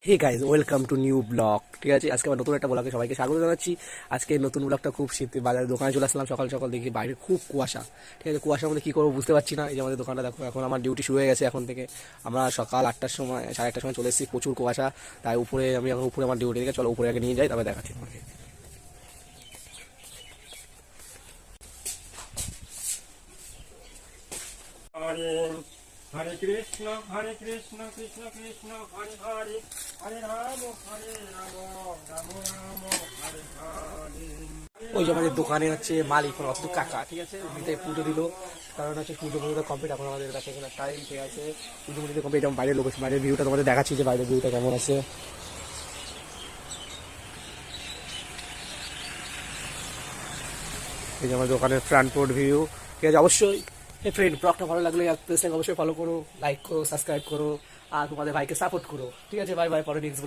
Hey guys, welcome to new blog. ঠিক আছে, আজকে আমার নতুন একটা ব্লগে সবাইকে স্বাগত জানাচ্ছি। আজকে নতুন ব্লগটা খুব শীত, বাজারে দোকানে চলে আসলাম সকাল সকাল, দেখি বাইরে খুব কুয়াশা। ঠিক আছে, কুয়াশার মধ্যে কী করবো বুঝতে পারছি না। এই যে আমাদের দোকানটা দেখো, এখন আমার ডিউটি শুরু হয়ে গেছে। এখন থেকে আমরা সকাল 8টার সময়, 8:30টার সময় চলে এসেছি। প্রচুর কুয়াশা, তাই উপরে আমি এখন উপরে আমার ডিউটি থেকে, চলো উপরে আগে নিয়ে যাই, তবে দেখাচ্ছি তোমাকে। হরে হরে কৃষ্ণ কৃষ্ণ কৃষ্ণ হরে হরে হরে রাম রাম রাম হরে হরে। ওই যে আমাদের দোকানে হচ্ছে মালিক অত কাকা, ঠিক আছে, দিতে পুজো দিল। কারণ হচ্ছে পুজো পুজোটা কমপ্লিট, এখন আমাদের কাছে এখানে টাইম, ঠিক আছে, পুজো পুজো কমপ্লিট। যেমন বাইরের লোক, বাইরের ভিউটা তোমাদের দেখাচ্ছি যে বাইরের ভিউটা কেমন আছে। এই যে আমার দোকানের ফ্রন্ট পোর্ট ভিউ। ঠিক আছে, অবশ্যই ফ্রেন্ড ব্লগটা ভালো লাগলে অবশ্যই ফলো করো, লাইক করো, সাবস্ক্রাইব করো, আর তোমাদের ভাইকে সাপোর্ট করো। ঠিক আছে, বাই বাই, পরে নেক্সট